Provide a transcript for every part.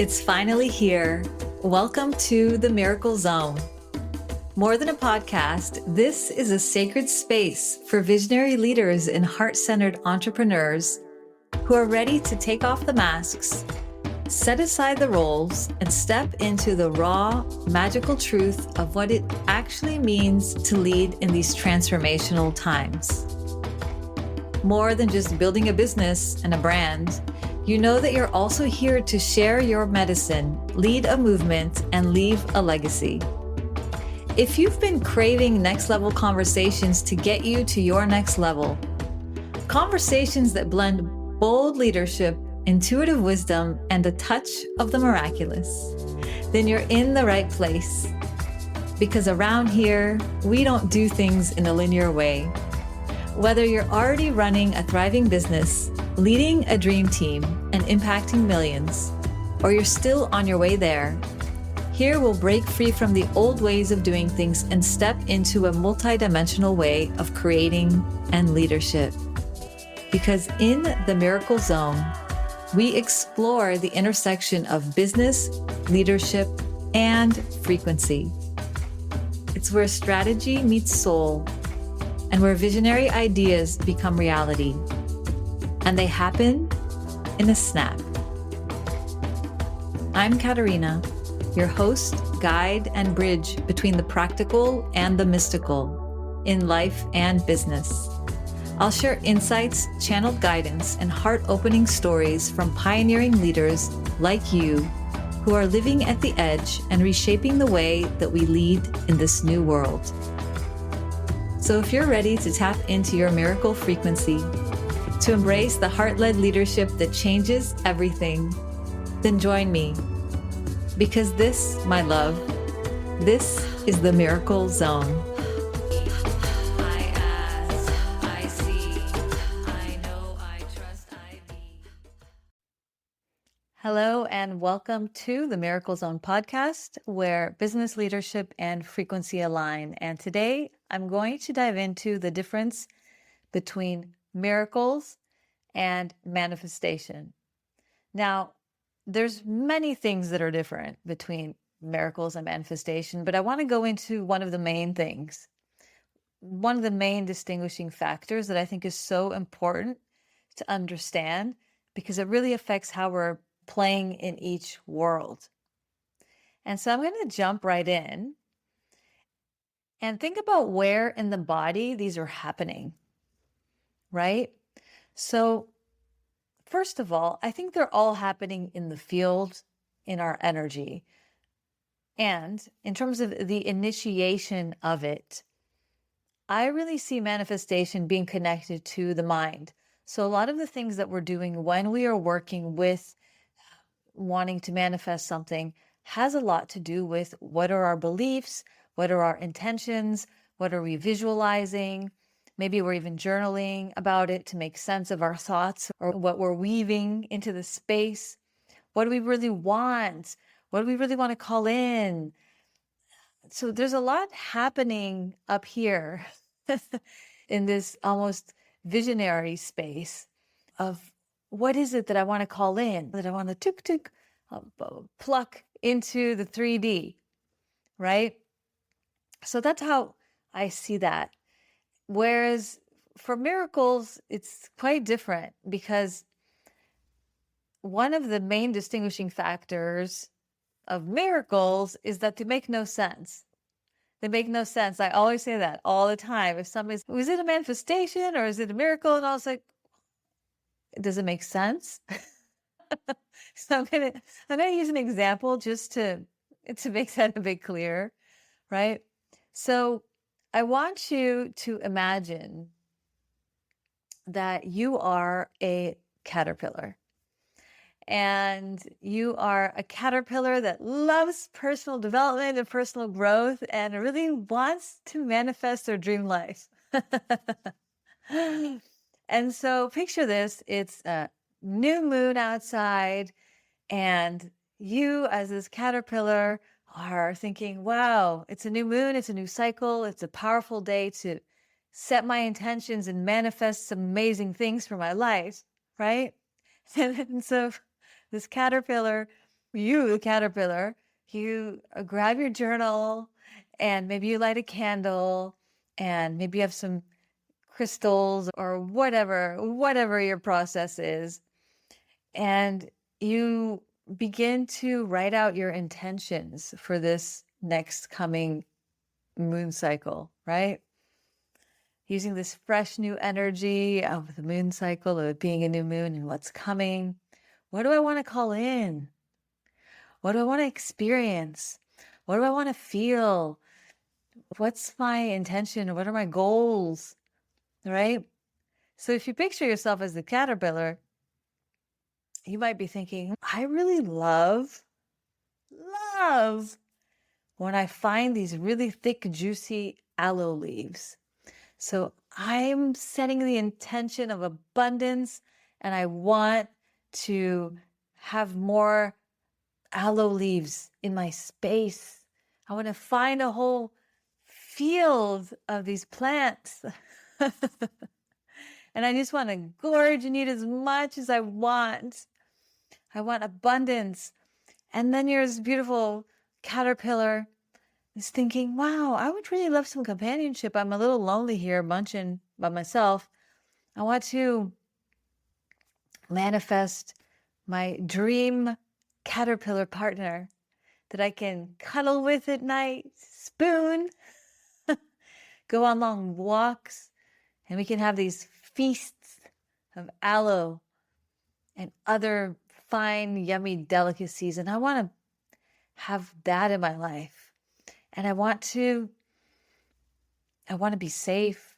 It's finally here. Welcome to the Miracle Zone. More than a podcast, this is a sacred space for visionary leaders and heart-centered entrepreneurs who are ready to take off the masks, set aside the roles, and step into the raw, magical truth of what it actually means to lead in these transformational times. More than just building a business and a brand, you know that you're also here to share your medicine, lead a movement, and leave a legacy. If you've been craving next level conversations to get you to your next level, conversations that blend bold leadership, intuitive wisdom, and a touch of the miraculous, then you're in the right place. Because around here, we don't do things in a linear way. Whether you're already running a thriving business, leading a dream team, and impacting millions, or you're still on your way there, here we'll break free from the old ways of doing things and step into a multidimensional way of creating and leadership. Because in the Miracle Zone, we explore the intersection of business, leadership, and frequency. It's where strategy meets soul, and where visionary ideas become reality. And they happen in a snap. I'm Catarina, your host, guide, and bridge between the practical and the mystical in life and business. I'll share insights, channeled guidance, and heart-opening stories from pioneering leaders like you who are living at the edge and reshaping the way that we lead in this new world. So if you're ready to tap into your miracle frequency, to embrace the heart-led leadership that changes everything, then join me. Because this, my love, this is the Miracle Zone. I ask, I see, I know, I trust, I be. Hello and welcome to the Miracle Zone podcast, where business leadership and frequency align. And today I'm going to dive into the difference between miracles and manifestation. Now, there's many things that are different between miracles and manifestation, but I want to go into one of the main things, one of the main distinguishing factors that I think is so important to understand because it really affects how we're playing in each world. And so I'm going to jump right in and think about where in the body these are happening, right? So first of all, I think they're all happening in the field, in our energy. And in terms of the initiation of it, I really see manifestation being connected to the mind. So a lot of the things that we're doing when we are working with wanting to manifest something has a lot to do with what are our beliefs, what are our intentions, what are we visualizing. Maybe we're even journaling about it to make sense of our thoughts or what we're weaving into the space. What do we really want? What do we really want to call in? So there's a lot happening up here in this almost visionary space of what is it that I want to call in, that I want to tuk pluck into the 3D, right? So that's how I see that. Whereas for miracles, it's quite different because one of the main distinguishing factors of miracles is that they make no sense. They make no sense. I always say that all the time. If somebody's, is it a manifestation or is it a miracle? And I was like, does it make sense? So I'm gonna use an example just to make that a bit clearer, right? So I want you to imagine that you are a caterpillar. And you are a caterpillar that loves personal development and personal growth and really wants to manifest their dream life. And so picture this, it's a new moon outside and you as this caterpillar are thinking, wow, it's a new moon, it's a new cycle, it's a powerful day to set my intentions and manifest some amazing things for my life, right? And so this caterpillar You, the caterpillar, you grab your journal and maybe you light a candle and maybe you have some crystals or whatever your process is. And you begin to write out your intentions for this next coming moon cycle, right? Using this fresh new energy of the moon cycle, of it being a new moon and what's coming. What do I want to call in? What do I want to experience? What do I want to feel? What's my intention? What are my goals? Right? So if you picture yourself as the caterpillar, you might be thinking, I really love when I find these really thick, juicy aloe leaves. So I'm setting the intention of abundance and I want to have more aloe leaves in my space. I want to find a whole field of these plants. And I just want to gorge and eat as much as I want. I want abundance. And then you're this beautiful caterpillar is thinking, wow, I would really love some companionship. I'm a little lonely here, munching by myself. I want to manifest my dream caterpillar partner that I can cuddle with at night, spoon, go on long walks, and we can have these feasts of aloe and other fine, yummy delicacies. And I want to have that in my life. And I want to be safe.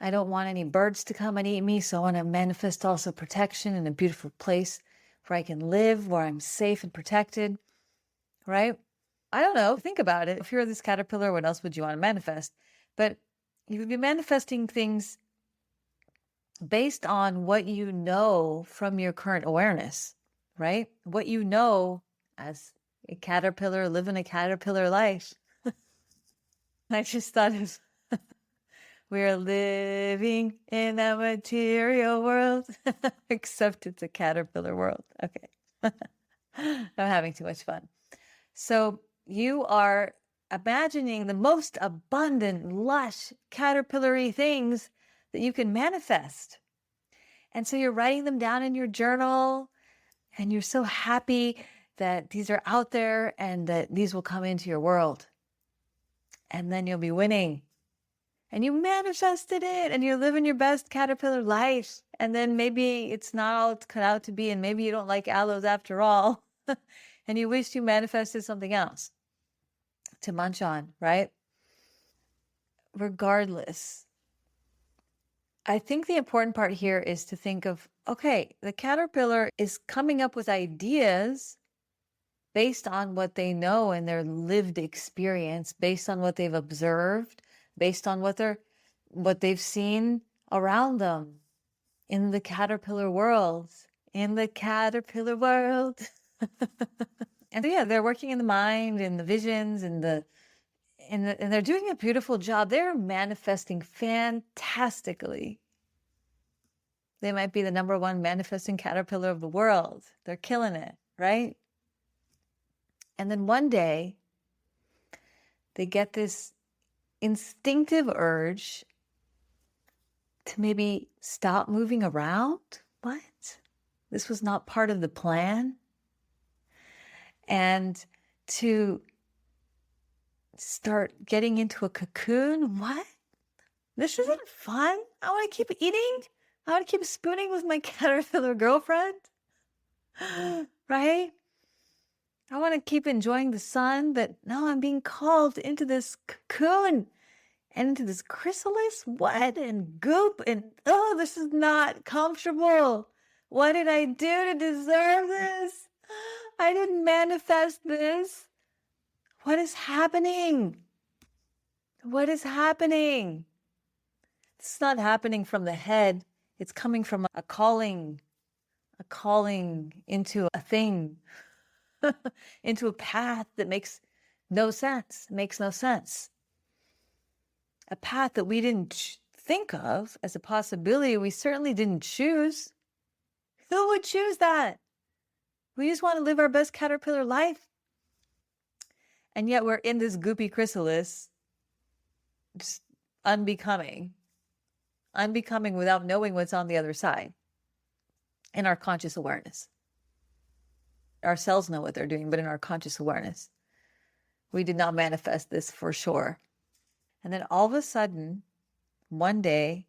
I don't want any birds to come and eat me. So I want to manifest also protection in a beautiful place where I can live, where I'm safe and protected, right? I don't know. Think about it. If you're this caterpillar, what else would you want to manifest? But you would be manifesting things based on what you know from your current awareness, right? What you know as a caterpillar, living a caterpillar life. I just thought of we're living in a material world, except it's a caterpillar world. Okay. I'm having too much fun. So you are imagining the most abundant, lush, caterpillary things that you can manifest. And so you're writing them down in your journal and you're so happy that these are out there and that these will come into your world. And then you'll be winning. And you manifested it and you're living your best caterpillar life. And then maybe it's not all it's cut out to be, and maybe you don't like aloes after all. And you wish you manifested something else to munch on, right? Regardless, I think the important part here is to think of, okay, the caterpillar is coming up with ideas based on what they know and their lived experience, based on what they've observed, based on what they've seen around them in the caterpillar world. In the caterpillar world. And yeah, they're working in the mind and the visions and they're doing a beautiful job. They're manifesting fantastically. They might be the number one manifesting caterpillar of the world. They're killing it, right? And then one day, they get this instinctive urge to maybe stop moving around. What? This was not part of the plan. And to start getting into a cocoon. What? This isn't fun. I want to keep eating. I want to keep spooning with my caterpillar girlfriend. Right? I want to keep enjoying the sun, but no, I'm being called into this cocoon and into this chrysalis. What? And goop. And oh, this is not comfortable. What did I do to deserve this? I didn't manifest this. What is happening? What is happening? It's not happening from the head. It's coming from a calling into a thing, into a path that makes no sense, A path that we didn't think of as a possibility. We certainly didn't choose. Who would choose that? We just want to live our best caterpillar life. And yet we're in this goopy chrysalis, just unbecoming without knowing what's on the other side in our conscious awareness. Our cells know what they're doing, but in our conscious awareness, we did not manifest this for sure. And then all of a sudden, one day,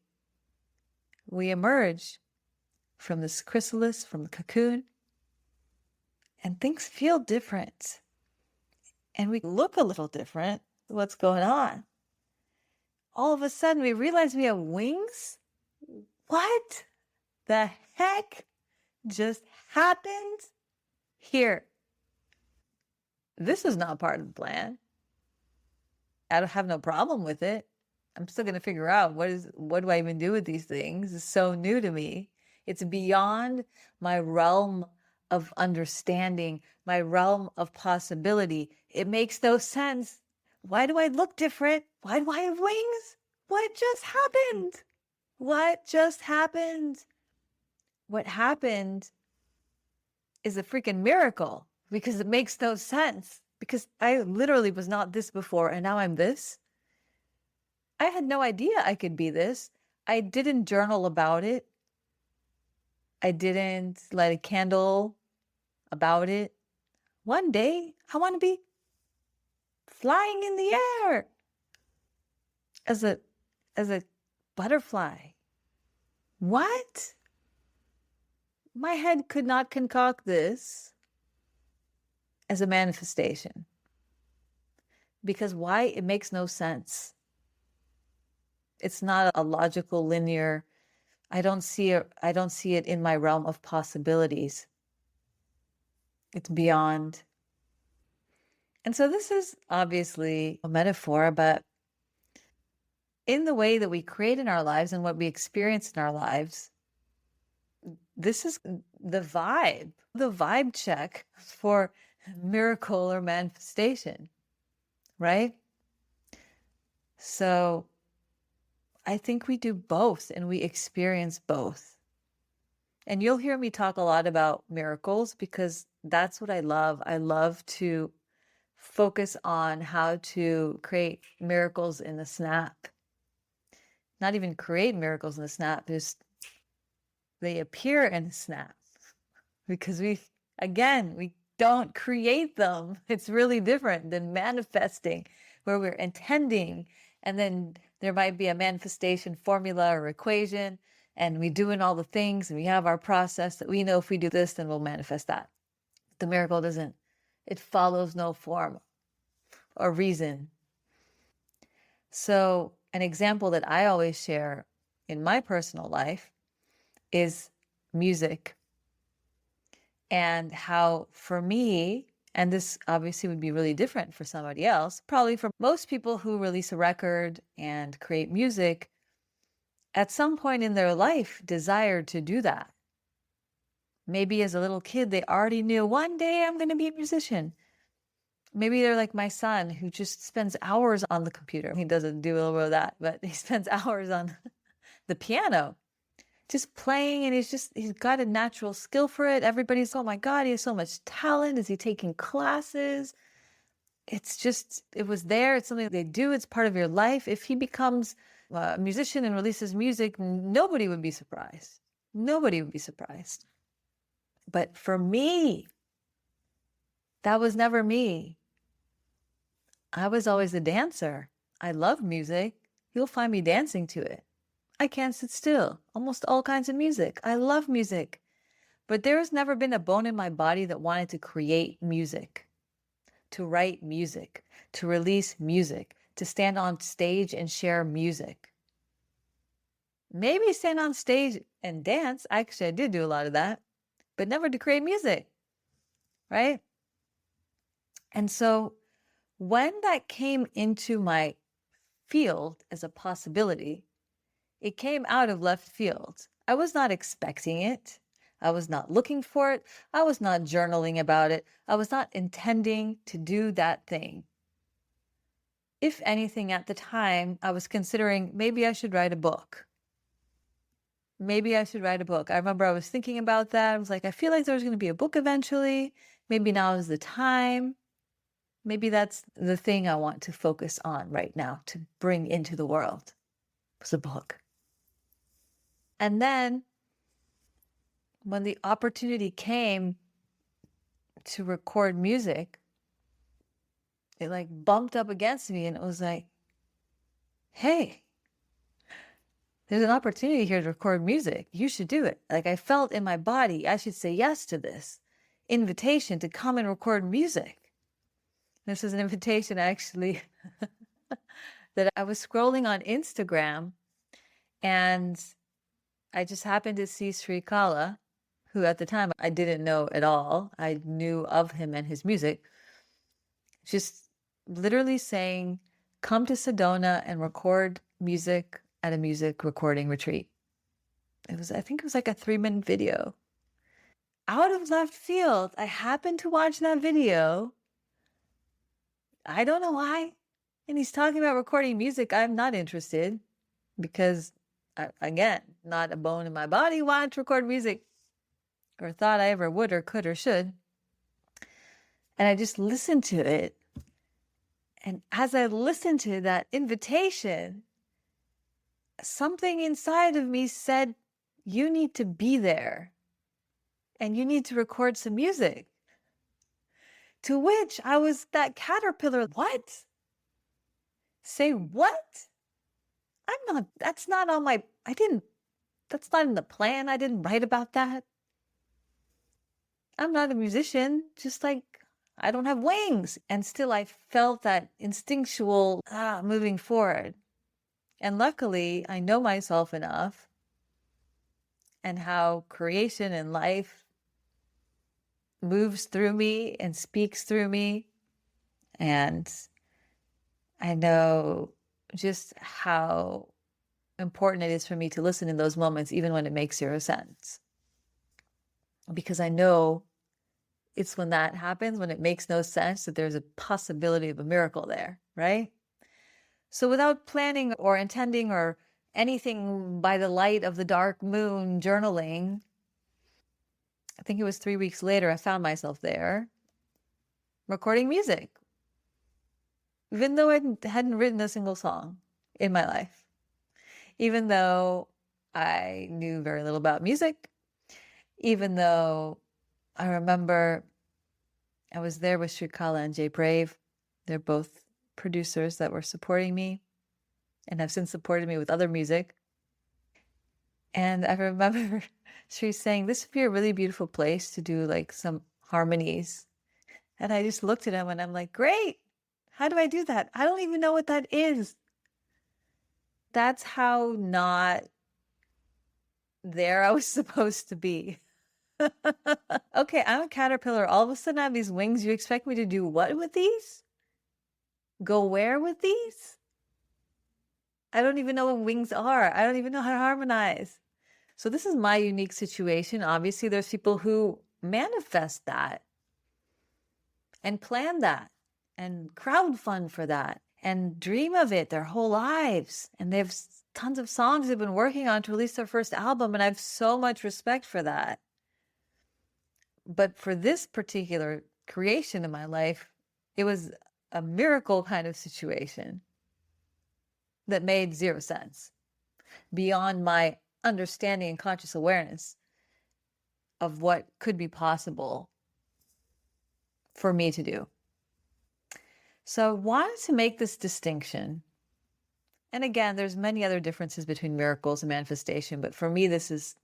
we emerge from this chrysalis, from the cocoon, and things feel different. And we look a little different. What's going on? All of a sudden, we realize we have wings. What the heck just happened here? This is not part of the plan. I don't have no problem with it. I'm still going to figure out what do I even do with these things? It's so new to me. It's beyond my realm of understanding, my realm of possibility. It makes no sense. Why do I look different? Why do I have wings? What just happened? What just happened? What happened is a freaking miracle because it makes no sense. Because I literally was not this before and now I'm this. I had no idea I could be this. I didn't journal about it. I didn't light a candle about it. One day, I want to be flying in the air as a butterfly. What? My head could not concoct this as a manifestation. Because why? It makes no sense. It's not a logical, linear. I don't see it in my realm of possibilities. It's beyond. And so this is obviously a metaphor, but in the way that we create in our lives and what we experience in our lives, this is the vibe check for miracle or manifestation, right? So I think we do both and we experience both. And you'll hear me talk a lot about miracles because that's what I love. I love to focus on how to create miracles in the snap. Not even create miracles in the snap, just they appear in the snap. Because we don't create them. It's really different than manifesting, where we're intending, and then there might be a manifestation formula or equation, and we're doing all the things, and we have our process that we know if we do this, then we'll manifest that. The miracle doesn't. It follows no form or reason. So an example that I always share in my personal life is music. And how for me, and this obviously would be really different for somebody else, probably for most people who release a record and create music, at some point in their life desired to do that. Maybe as a little kid, they already knew one day I'm going to be a musician. Maybe they're like my son who just spends hours on the computer. He doesn't do a little bit of that, but he spends hours on the piano. Just playing, and he's got a natural skill for it. Everybody's, oh my God, he has so much talent. Is he taking classes? It was there. It's something they do. It's part of your life. If he becomes a musician and releases music, nobody would be surprised. Nobody would be surprised. But for me, that was never me. I was always a dancer. I love music. You'll find me dancing to it. I can't sit still. Almost all kinds of music. I love music. But there has never been a bone in my body that wanted to create music, to write music, to release music, to stand on stage and share music. Maybe stand on stage and dance. Actually, I did do a lot of that, but never to create music, right? And so when that came into my field as a possibility, it came out of left field. I was not expecting it. I was not looking for it. I was not journaling about it. I was not intending to do that thing. If anything, at the time, I was considering maybe I should write a book. maybe I should write a book. I remember I was thinking about that. I was like, I feel like there's going to be a book eventually. Maybe now is the time. Maybe that's the thing I want to focus on right now to bring into the world. It's a book. And then when the opportunity came to record music, it like bumped up against me and it was like, hey, there's an opportunity here to record music. You should do it. Like I felt in my body, I should say yes to this invitation to come and record music. This is an invitation actually that I was scrolling on Instagram and I just happened to see Sri Kala, who at the time I didn't know at all. I knew of him and his music. Just literally saying, come to Sedona and record music at a music recording retreat. I think it was like a 3-minute video. Out of left field, I happened to watch that video. I don't know why. And he's talking about recording music. I'm not interested because, again, not a bone in my body wanted to record music or thought I ever would or could or should. And I just listened to it. And as I listened to that invitation, something inside of me said, you need to be there and you need to record some music. To which I was that caterpillar. What? Say what? That's not on my, that's not in the plan. I didn't write about that. I'm not a musician, just like I don't have wings. And still I felt that instinctual moving forward. And luckily I know myself enough and how creation and life moves through me and speaks through me. And I know just how important it is for me to listen in those moments, even when it makes 0 sense. Because I know it's when that happens, when it makes no sense, that there's a possibility of a miracle there, right? So without planning or intending or anything by the light of the dark moon journaling, I think it was 3 weeks later, I found myself there recording music, even though I hadn't written a single song in my life, even though I knew very little about music, even though I remember I was there with Shrikala and Jay Brave. They're both producers that were supporting me and have since supported me with other music. And I remember Sri saying, this would be a really beautiful place to do like some harmonies. And I just looked at him and I'm like, great. How do I do that? I don't even know what that is. That's how not there I was supposed to be. Okay, I'm a caterpillar. All of a sudden I have these wings. You expect me to do what with these? Go where with these? I don't even know what wings are. I don't even know how to harmonize. So this is my unique situation. Obviously, there's people who manifest that and plan that and crowdfund for that and dream of it their whole lives. And they have tons of songs they've been working on to release their first album. And I have so much respect for that. But for this particular creation in my life, it was a miracle kind of situation that made 0 sense beyond my understanding and conscious awareness of what could be possible for me to do. So I wanted to make this distinction. And again, there's many other differences between miracles and manifestation, but for me, this is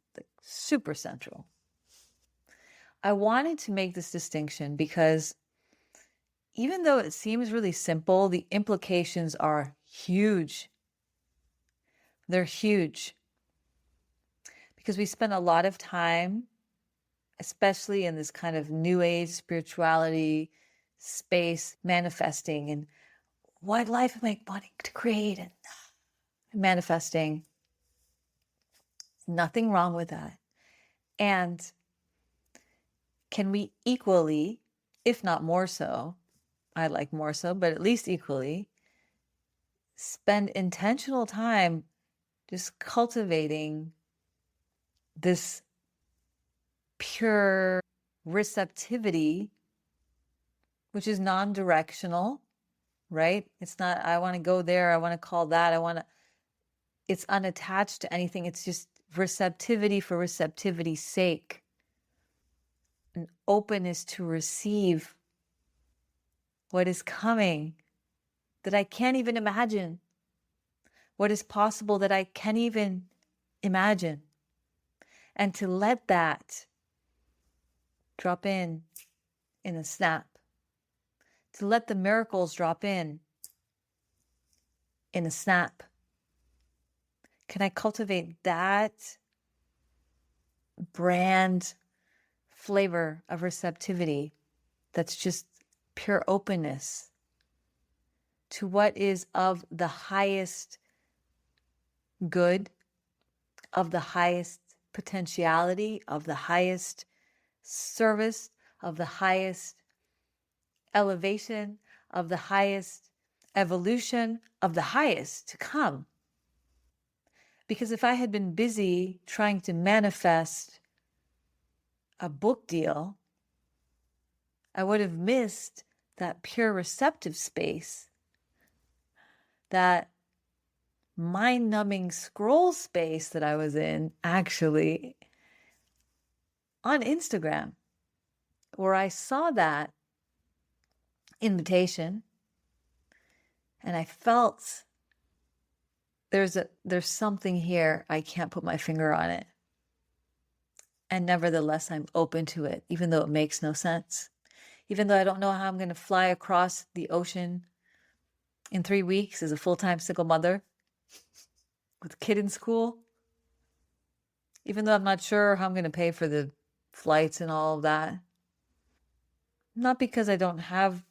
super central. I wanted to make this distinction because even though it seems really simple, the implications are huge. They're huge because we spend a lot of time, especially in this kind of new age spirituality space, manifesting and what life am I wanting to create and manifesting. Nothing wrong with that. And can we equally, if not more so, I like more so, but at least equally, spend intentional time just cultivating this pure receptivity, which is non-directional, right? It's not, I want to go there, I want to call that, it's unattached to anything. It's just receptivity for receptivity's sake. An openness to receive what is coming that I can't even imagine. What is possible that I can't even imagine. And to let that drop in a snap. To let the miracles drop in a snap. Can I cultivate that brand flavor of receptivity that's just pure openness to what is of the highest good, of the highest potentiality, of the highest service, of the highest elevation, of the highest evolution, of the highest to come. Because if I had been busy trying to manifest a book deal, I would have missed that pure receptive space, that mind-numbing scroll space that I was in actually on Instagram, where I saw that invitation and I felt there's something here, I can't put my finger on it. And nevertheless, I'm open to it, even though it makes no sense. Even though I don't know how I'm going to fly across the ocean in 3 weeks as a full-time single mother with a kid in school. Even though I'm not sure how I'm going to pay for the flights and all of that. Not because I don't have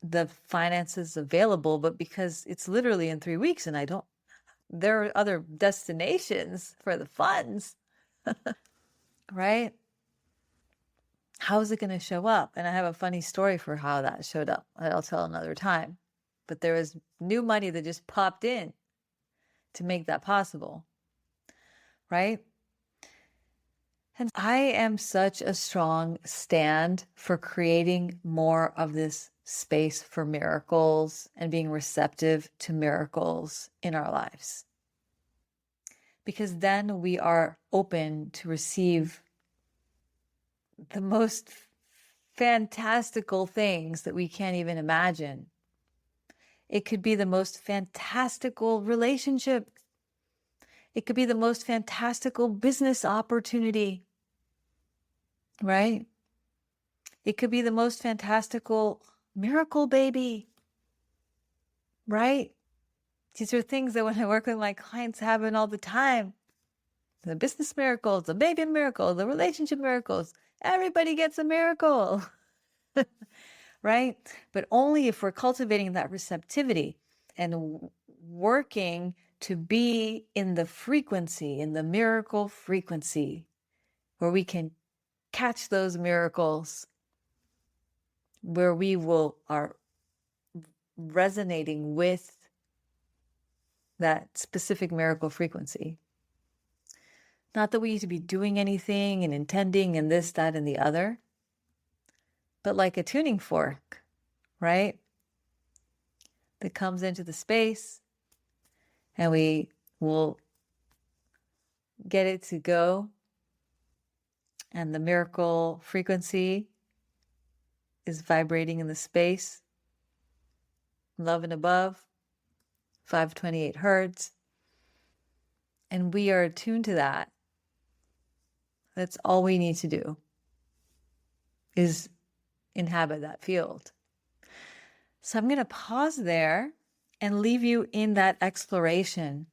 the finances available, but because it's literally in 3 weeks and there are other destinations for the funds, right? How is it going to show up? And I have a funny story for how that showed up. I'll tell another time. But there was new money that just popped in to make that possible, right? And I am such a strong stand for creating more of this space for miracles and being receptive to miracles in our lives. Because then we are open to receive the most fantastical things that we can't even imagine. It could be the most fantastical relationship. It could be the most fantastical business opportunity, right? It could be the most fantastical miracle baby, right? These are things that when I work with my clients happen all the time. The business miracles, the baby miracle, the relationship miracles. Everybody gets a miracle, right? But only if we're cultivating that receptivity and working to be in the frequency, in the miracle frequency, where we can catch those miracles, where we are resonating with that specific miracle frequency. Not that we need to be doing anything and intending and this, that, and the other, but like a tuning fork, right? That comes into the space and we will get it to go. And the miracle frequency is vibrating in the space. Love and above, 528 hertz. And we are attuned to that. That's all we need to do is inhabit that field. So I'm going to pause there and leave you in that exploration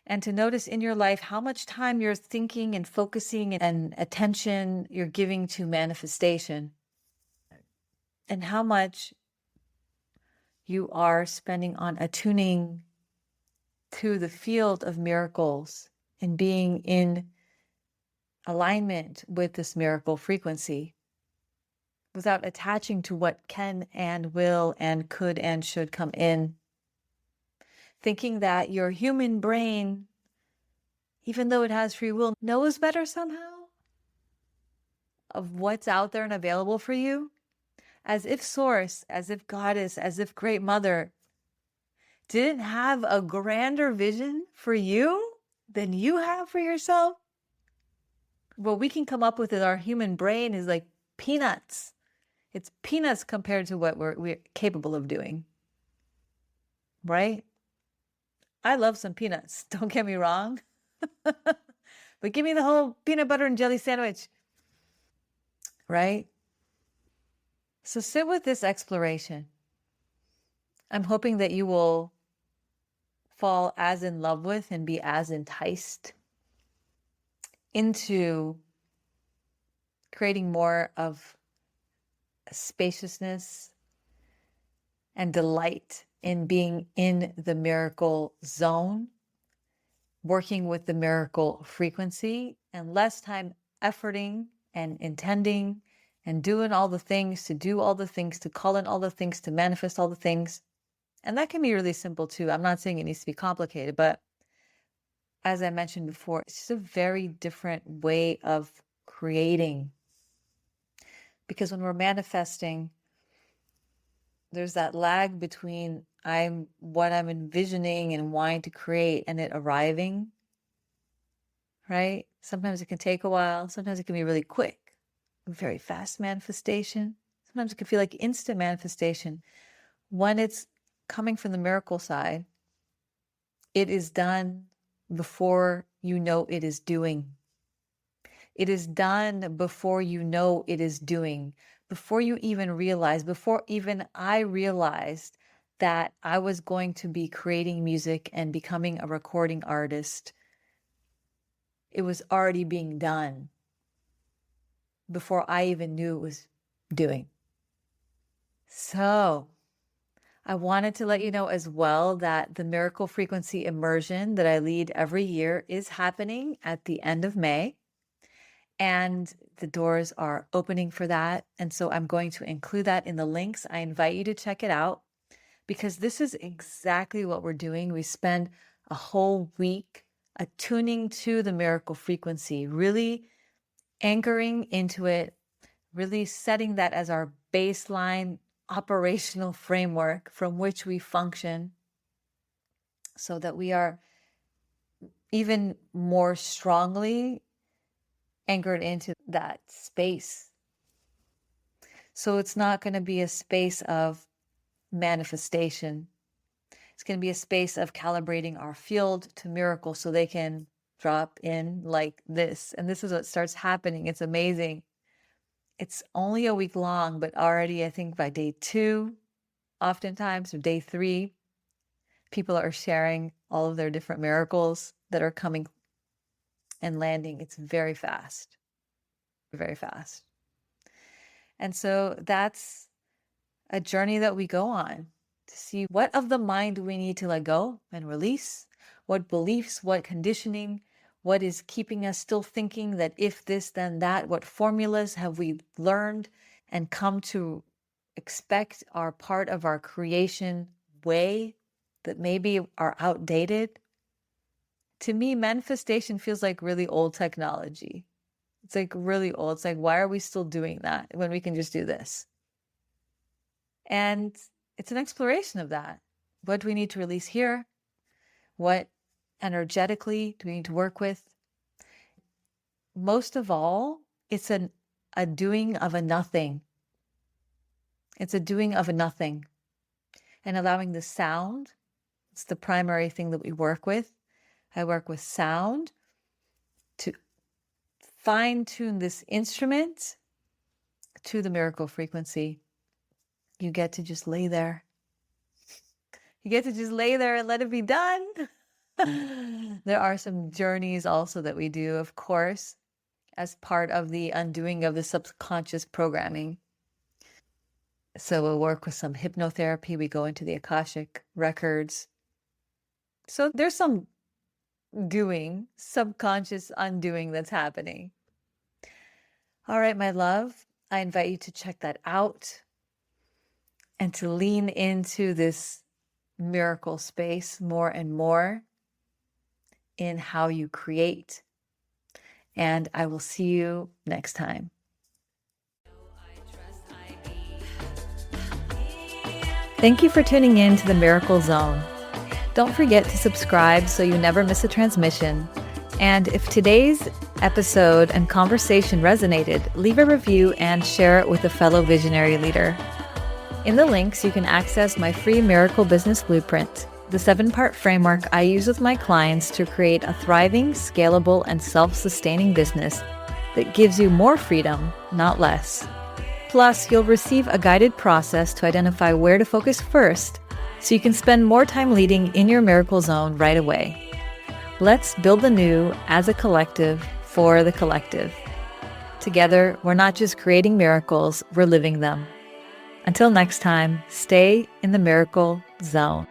and to notice in your life how much time you're thinking and focusing and attention you're giving to manifestation and how much you are spending on attuning to the field of miracles and being in alignment with this miracle frequency without attaching to what can and will and could and should come in. Thinking that your human brain even though it has free will, knows better somehow of what's out there and available for you? As if Source, as if Goddess, as if Great Mother didn't have a grander vision for you than you have for yourself? What we can come up with in our human brain is like peanuts. It's peanuts compared to what we're capable of doing, right? I love some peanuts, don't get me wrong. But give me the whole peanut butter and jelly sandwich, right? So sit with this exploration. I'm hoping that you will fall as in love with and be as enticed into creating more of spaciousness and delight in being in the miracle zone, working with the miracle frequency, and less time efforting and intending and doing all the things to do all the things, to call in all the things, to manifest all the things. And that can be really simple too. I'm not saying it needs to be complicated, but as I mentioned before, it's just a very different way of creating. Because when we're manifesting, there's that lag between what I'm envisioning and wanting to create and it arriving, right? Sometimes it can take a while. Sometimes it can be really quick, very fast manifestation. Sometimes it can feel like instant manifestation. When it's coming from the miracle side, it is done before you know it is doing. It is done before you know it is doing, before you even realize, before even I realized that I was going to be creating music and becoming a recording artist. It was already being done before I even knew it was doing. So I wanted to let you know as well that the Miracle Frequency Immersion that I lead every year is happening at the end of May. And the doors are opening for that. And so I'm going to include that in the links. I invite you to check it out because this is exactly what we're doing. We spend a whole week attuning to the miracle frequency, really anchoring into it, really setting that as our baseline operational framework from which we function so that we are even more strongly anchored into that space. So it's not going to be a space of manifestation. It's going to be a space of calibrating our field to miracle so they can drop in like this. And this is what starts happening. It's amazing. It's only a week long, but already I think by day 2, oftentimes, or day 3, people are sharing all of their different miracles that are coming and landing. It's very fast, very fast. And so that's a journey that we go on to see what of the mind do we need to let go and release, what beliefs, what conditioning, what is keeping us still thinking that if this, then that, what formulas have we learned and come to expect are part of our creation way that maybe are outdated. To me, manifestation feels like really old technology. It's like really old. It's like, why are we still doing that when we can just do this? And it's an exploration of that. What do we need to release here? What energetically do we need to work with? Most of all, it's a doing of a nothing. It's a doing of a nothing. And allowing the sound, it's the primary thing that we work with. I work with sound to fine tune this instrument to the miracle frequency. You get to just lay there. You get to just lay there and let it be done. There are some journeys also that we do, of course, as part of the undoing of the subconscious programming. So we'll work with some hypnotherapy. We go into the Akashic records. So there's some doing, subconscious undoing that's happening. All right, my love, I invite you to check that out and to lean into this miracle space more and more. in how you create. And I will see you next time. Thank you for tuning in to the Miracle Zone. Don't forget to subscribe so you never miss a transmission. And if today's episode and conversation resonated, leave a review and share it with a fellow visionary leader. In the links, you can access my free Miracle Business Blueprint, the 7-part framework I use with my clients to create a thriving, scalable, and self-sustaining business that gives you more freedom, not less. Plus, you'll receive a guided process to identify where to focus first so you can spend more time leading in your miracle zone right away. Let's build the new as a collective for the collective. Together, we're not just creating miracles, we're living them. Until next time, stay in the miracle zone.